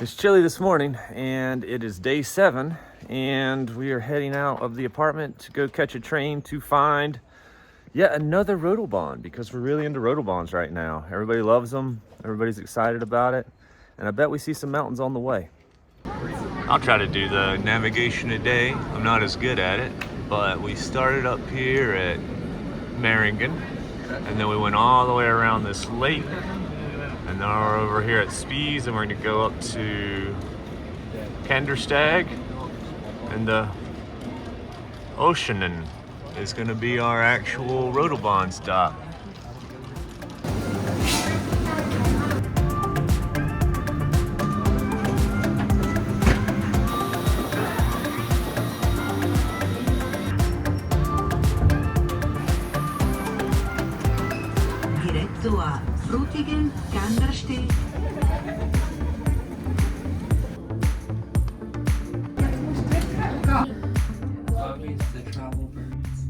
It's chilly this morning and it is day 7 and we are heading out of the apartment to go catch a train to find yet another Rotobahn because we're really into Rotobahns right now. Everybody loves them, everybody's excited about it, and I bet we see some mountains on the way. I'll try to do the navigation today. I'm not as good at it, but we started up here at Meringen and then we went all the way around this lake. And now we're over here at Spies and we're going to go up to Kandersteg, and the Oeschinen is going to be our actual Rotobahn stop. Diretto a Frutigen, Kandersteg. The travel birds.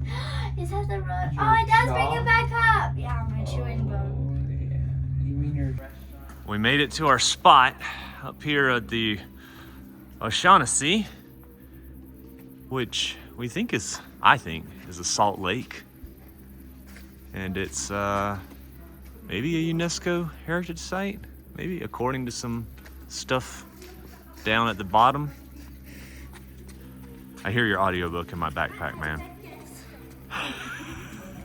Is that the road? Oh, it does bring it back up. Yeah, my chewing bone. You mean your We made it to our spot up here at the Oeschininsee, which I think is a salt lake. And it's maybe a UNESCO heritage site, maybe, according to some stuff down at the bottom. I hear your audiobook in my backpack, man.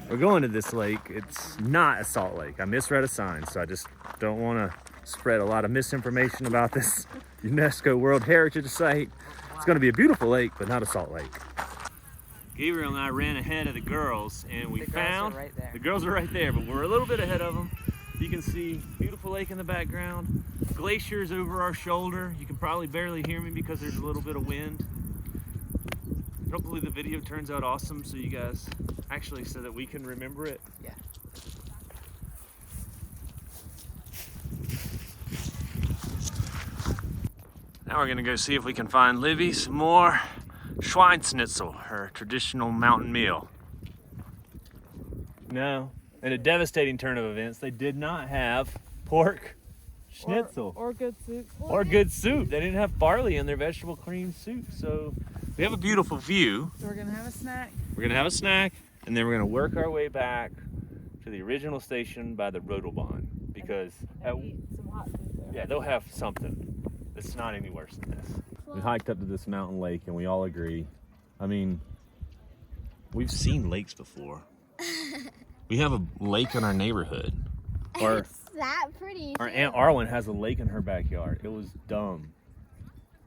We're going to this lake. It's not a salt lake. I misread a sign, so I just don't want to spread a lot of misinformation about this UNESCO World Heritage Site. It's going to be a beautiful lake, but not a salt lake. Gabriel and I ran ahead of the girls, and we found the girls are right there, but we're a little bit ahead of them. You can see beautiful lake in the background, glaciers over our shoulder. You can probably barely hear me because there's a little bit of wind. Hopefully the video turns out awesome so you guys actually, so that we can remember it. Yeah. Now we're gonna go see if we can find Livy some more Schweinsschnitzel, her traditional mountain meal. No, in a devastating turn of events, they did not have pork schnitzel. Or good soup. Or good soup. They didn't have barley in their vegetable cream soup. So we have a beautiful view. So we're gonna have a snack. We're gonna have a snack, and then we're gonna work our way back to the original station by the Rotobahn, because Eat some hot food there. yeah, they'll have something that's not any worse than this. We hiked up to this mountain lake, and we all agree. I mean, we've seen lakes before. We have a lake in our neighborhood. Or It's that pretty. our Aunt Arlen has a lake in her backyard. It was dumb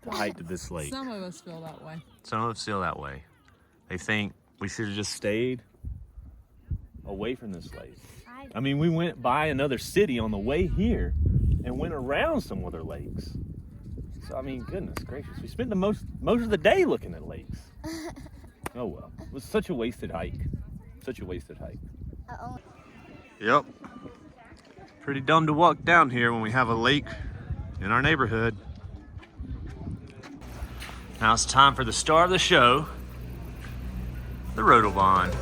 to hike to this lake. Some of us feel that way. Some of us feel that way. They think we should have just stayed away from this lake. I mean, we went by another city on the way here and went around some other lakes. So, I mean, goodness gracious. We spent the most of the day looking at lakes. Oh, well. It was such a wasted hike. Such a wasted hike. Uh-oh. Yep. Pretty dumb to walk down here when we have a lake in our neighborhood. Now it's time for the star of the show, the Rotobahn.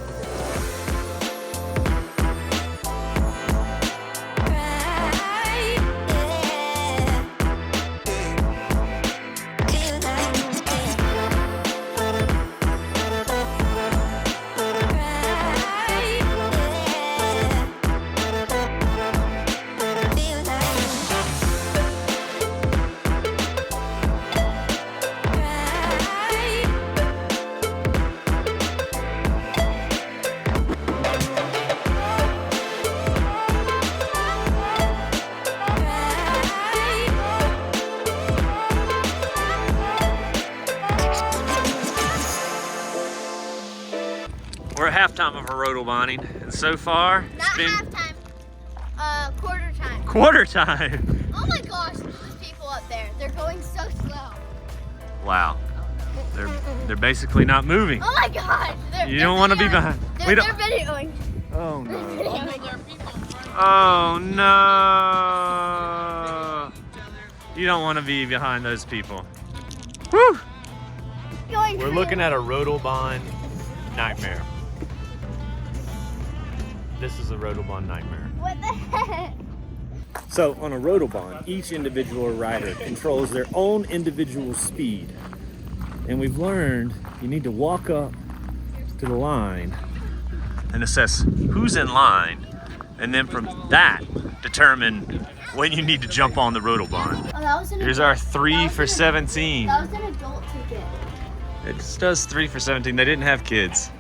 We're at halftime of our Rotobahning, and so far Not it's been halftime. Quarter time. quarter time. Oh my gosh, there's people up there. They're going so slow. Wow, they're basically not moving. Oh my god. You don't want to be behind. They're videoing. Oh no. Videoing. Oh no. You don't want to be behind those people. Woo! We're looking at a Rotobahn nightmare. This is a Rotobahn nightmare. What the heck? So on a Rotobahn, each individual rider controls their own individual speed. And we've learned you need to walk up to the line and assess who's in line, and then from that determine when you need to jump on the Rotobahn. Oh, that was an Here's our 3 for 17. That was an adult ticket. It just does 3 for 17. They didn't have kids.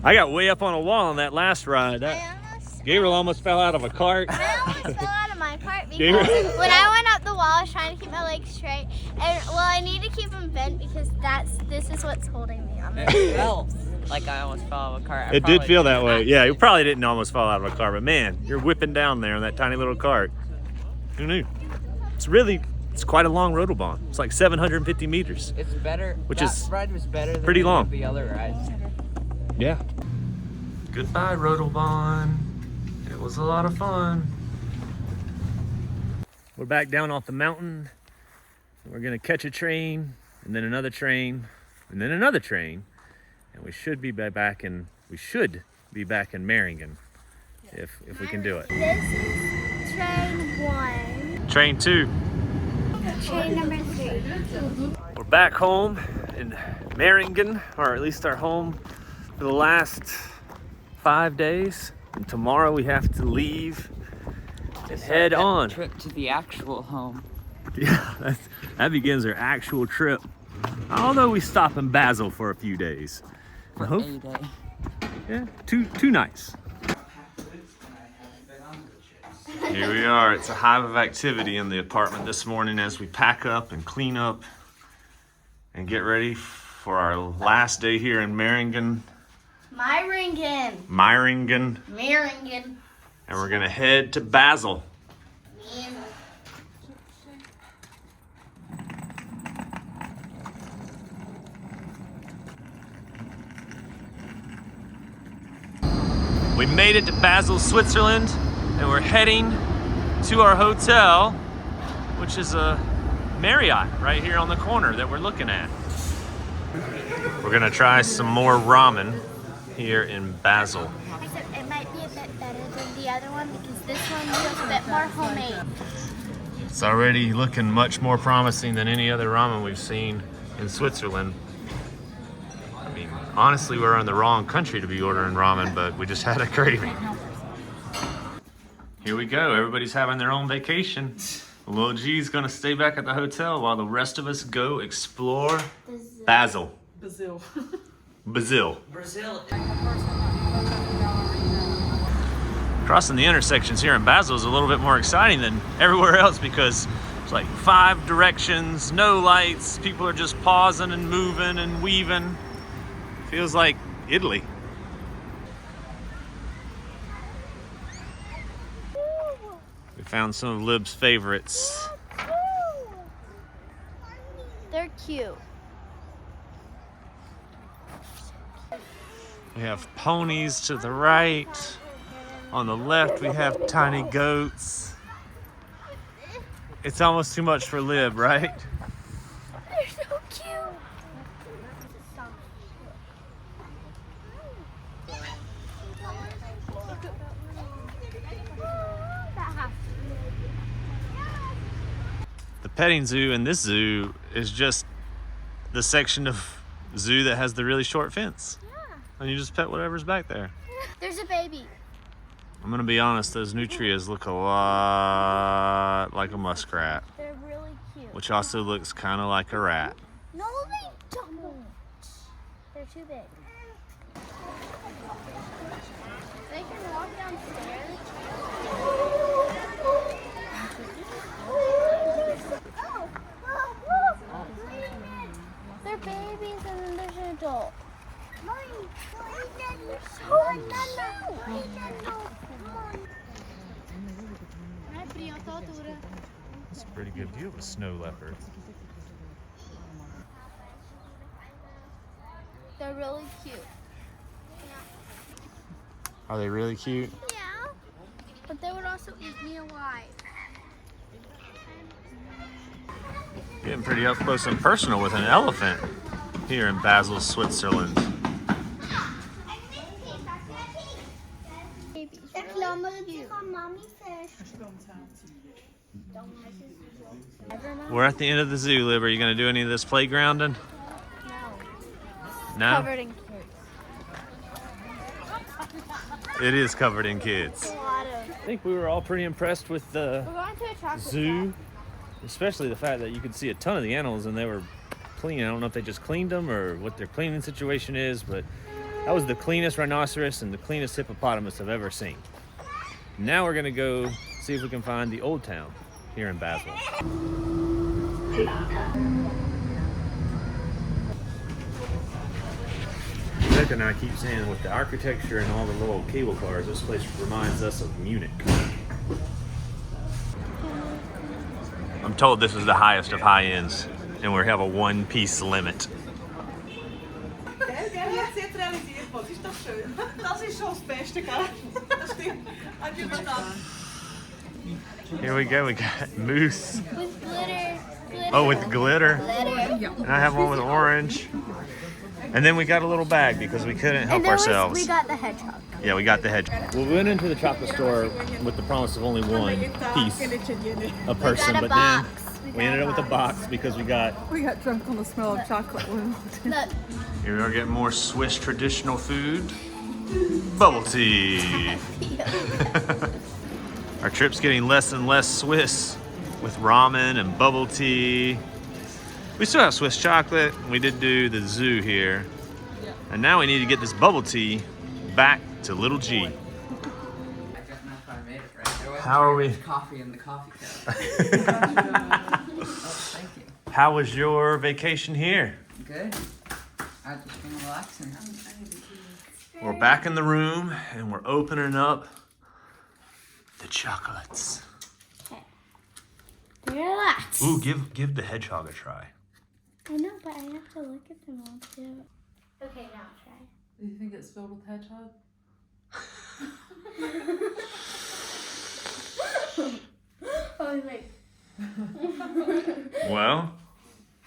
I got way up on a wall on that last ride. Gabriel almost fell out of a cart. I almost fell out of my cart because when I went up the wall, I was trying to keep my legs straight. And well, I need to keep them bent because this is what's holding me on. It felt like I almost fell out of a car. It did feel that way. Yeah, you probably didn't almost fall out of a car, but man, you're whipping down there in that tiny little cart. Who knew? It's quite a long Rotobahn. It's like 750 meters. It's better. Which that is ride was better than pretty long. The other rides. Yeah. Goodbye, Rotobahn. It was a lot of fun. We're back down off the mountain. We're gonna catch a train, and then another train, and then another train, and we should be back in Meiringen, if we can do it. This is train 1. Train 2. Train number 3. We're back home in Meiringen, or at least our home for the last 5 days. And tomorrow we have to leave and head on. Trip to the actual home. Yeah, that begins our actual trip. Although we stop in Basel for a few days. For a day. Yeah, two nights. Here we are. It's a hive of activity in the apartment this morning as we pack up and clean up and get ready for our last day here in Meiringen. Meiringen. And we're gonna head to Basel. We made it to Basel, Switzerland, and we're heading to our hotel, which is a Marriott right here on the corner that we're looking at. We're gonna try some more ramen here in Basel. Except it might be a bit better than the other one because this one feels a bit more homemade. It's already looking much more promising than any other ramen we've seen in Switzerland. I mean, honestly, we're in the wrong country to be ordering ramen, but we just had a craving. Here we go. Everybody's having their own vacation. Little G's gonna stay back at the hotel while the rest of us go explore Basel. Brazil. Basel. Brazil. Crossing the intersections here in Basel is a little bit more exciting than everywhere else because it's like 5 directions, no lights, people are just pausing and moving and weaving. Feels like Italy. We found some of Lib's favorites. They're cute. We have ponies to the right. On the left, we have tiny goats. It's almost too much for Lib, right? They're so cute. The petting zoo in this zoo is just the section of zoo that has the really short fence. Yeah. And you just pet whatever's back there. There's a baby. I'm gonna be honest, those nutrias look a lot like a muskrat, They're really cute. which also looks kind of like a rat. No, they don't. They're too big. They can walk downstairs. are babies and then there's an adult. That's a pretty good view of a snow leopard. They're really cute. Are they really cute? Yeah. But they would also eat me alive. Getting pretty up close and personal with an elephant here in Basel, Switzerland. Babies. Really cute. We're at the end of the zoo, Lib. Are you going to do any of this playgrounding? No? Covered in kids. It is covered in kids. A lot of. I think we were all pretty impressed with the We're going to a chocolate zoo, shop. especially the fact that you could see a ton of the animals and they were clean. I don't know if they just cleaned them or what their cleaning situation is, but that was the cleanest rhinoceros and the cleanest hippopotamus I've ever seen. Now we're gonna go see if we can find the old town here in Basel. Rebecca and I keep saying with the architecture and all the little cable cars, this place reminds us of Munich. I'm told this is the highest of high ends, and we have a one-piece limit. Here we go, we got moose. With glitter. Oh, with glitter. Glitter. And I have one with orange. And then we got a little bag because we couldn't help ourselves. We got the hedgehog. Yeah, we got the hedgehog. We went into the chocolate store with the promise of only one piece a person, We got a but box. then we ended up with a box because we got. We got drunk on the smell of chocolate. Look. Here we are getting more Swiss traditional food. Bubble tea. Our trip's getting less and less Swiss with ramen and bubble tea. We still have Swiss chocolate. We did do the zoo here. And now we need to get this bubble tea back to Little G. I don't know if I made it right. There wasn't How are very we? much coffee in the coffee cup. Oh, thank you. How was your vacation here? Good. I've just been relaxing. We're back in the room and we're opening up the chocolates. Relax. Ooh, give the hedgehog a try. I know, but I have to look at them all too. Okay, now try. Do you think it's filled with hedgehog? I was like, Well,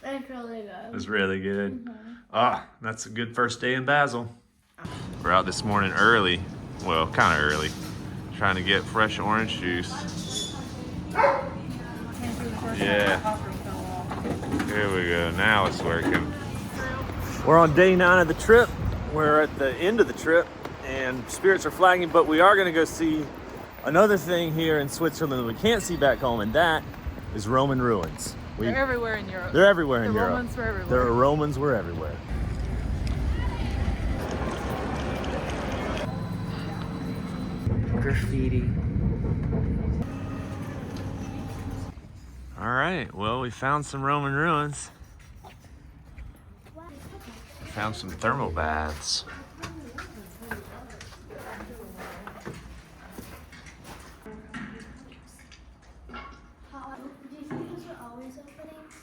that's really good. it's really good. Ah, that's a good first day in Basel. We're out this morning early. Well, kind of early. Trying to get fresh orange juice. Yeah. Here we go. Now it's working. We're on day 9 of the trip. We're at the end of the trip and spirits are flagging, but we are going to go see another thing here in Switzerland that we can't see back home, and that is Roman ruins. They're everywhere in Europe. They're everywhere in Europe. Romans were everywhere. The Romans were everywhere. Graffiti. All right, well, we found some Roman ruins. Found some thermal baths. Do you think those are always openings?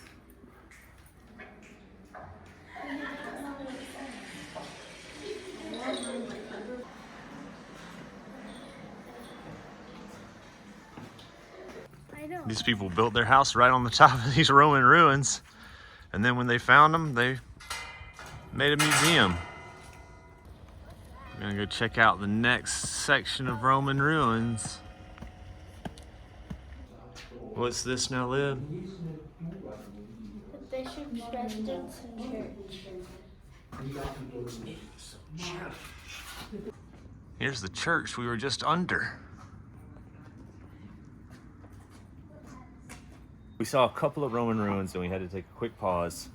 I know. These people built their house right on the top of these Roman ruins. And then when they found them, they made a museum. We're gonna go check out the next section of Roman ruins. What's this now, Lib? The bishop's residence and church. Here's the church we were just under. We saw a couple of Roman ruins and we had to take a quick pause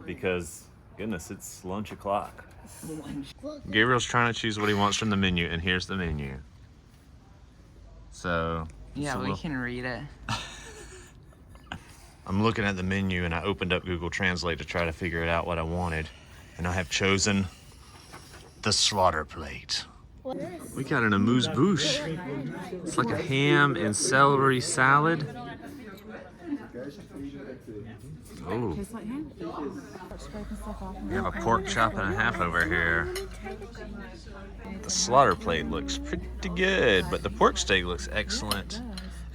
because, goodness, it's lunch o'clock. Gabriel's trying to choose what he wants from the menu, and here's the menu. So, Yeah, we can read it. a I'm looking at the menu and I opened up Google Translate to try to figure it out what I wanted. And I have chosen the slaughter plate. We got an amuse-bouche. It's like a ham and celery salad. Oh. We have a pork chop and a half over here. The slaughter plate looks pretty good, but the pork steak looks excellent.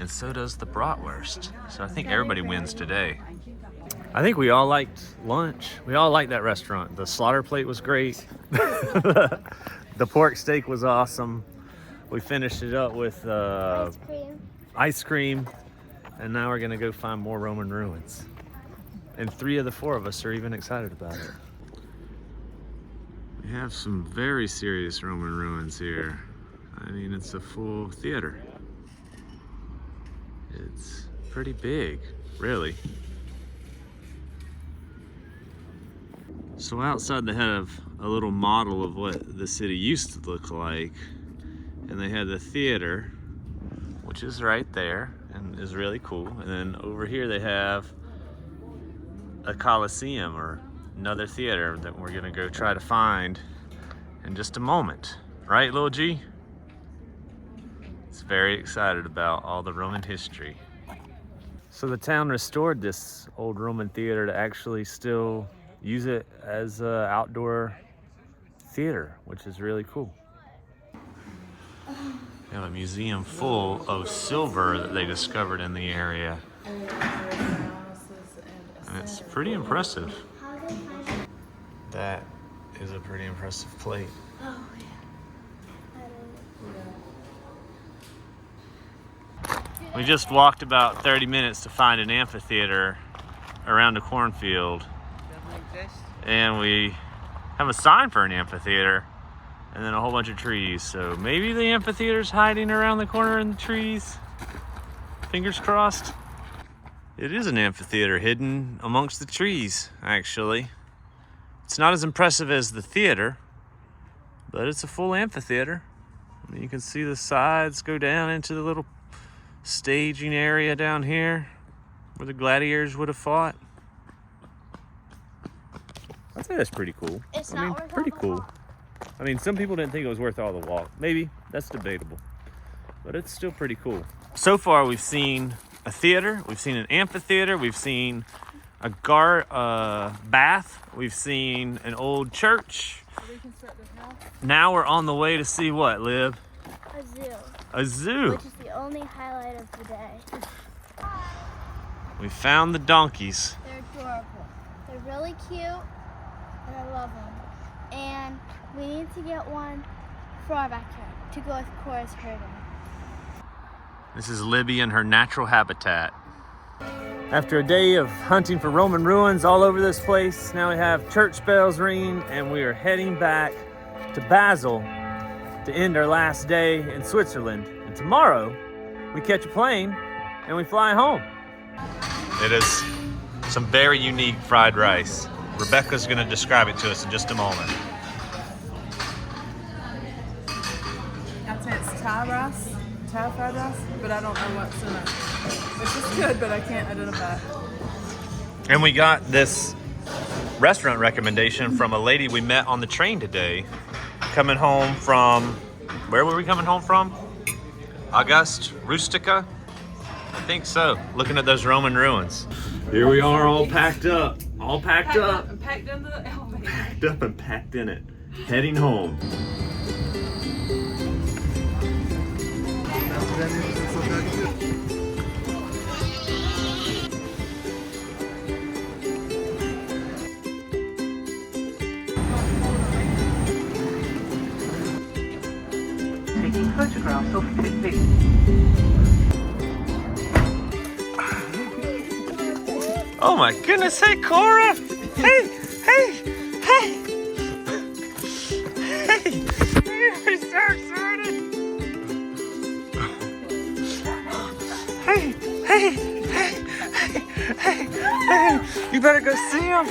And so does the bratwurst. So I think everybody wins today. I think we all liked lunch. We all liked that restaurant. The slaughter plate was great. The pork steak was awesome. We finished it up with ice cream. And now we're gonna go find more Roman ruins. And 3 of the 4 of us are even excited about it. We have some very serious Roman ruins here. I mean, it's a full theater. It's pretty big, really. So outside they have a little model of what the city used to look like. And they had the theater, which is right there and is really cool. And then over here they have a Coliseum, or another theater that we're gonna go try to find in just a moment. Right, little G? It's very excited about all the Roman history. So the town restored this old Roman theater to actually still use it as an outdoor theater, which is really cool. We have a museum full of silver that they discovered in the area. And it's pretty impressive. That is a pretty impressive plate. Oh, yeah. We just walked about 30 minutes to find an amphitheater around a cornfield. And we have a sign for an amphitheater and then a whole bunch of trees. So maybe the amphitheater's hiding around the corner in the trees. Fingers crossed. It is an amphitheater hidden amongst the trees, actually. It's not as impressive as the theater, but it's a full amphitheater. I mean, you can see the sides go down into the little staging area down here where the gladiators would have fought. I'd say that's pretty cool. It's I not mean, worth pretty all the cool. walk. I mean, some people didn't think it was worth all the walk. Maybe, that's debatable. But it's still pretty cool. So far, we've seen a theater, we've seen an amphitheater, we've seen a bath, we've seen an old church. Now we're on the way to see what, Liv? A zoo. A zoo. Which is the only highlight of the day. We found the donkeys. They're adorable. They're really cute, and I love them. And we need to get one for our backyard to go with Cora's herding. This is Libby in her natural habitat. After a day of hunting for Roman ruins all over this place, now we have church bells ringing and we are heading back to Basel to end our last day in Switzerland. And tomorrow, we catch a plane and we fly home. It is some very unique fried rice. Rebecca's gonna describe it to us in just a moment. I'd say it's Thai fried rice, but I don't know what's in it. It's just good, but I can't identify it. And we got this restaurant recommendation from a lady we met on the train today, coming home from, where were we coming home from? Auguste Rustica? I think so, looking at those Roman ruins. Here we are all packed up, Packed up and packed into the elevator. packed up and packed in it, heading home. Taking photographs of Pippi. Oh my goodness, hey Cora! Hey! We're so excited! Hey! You better go see him!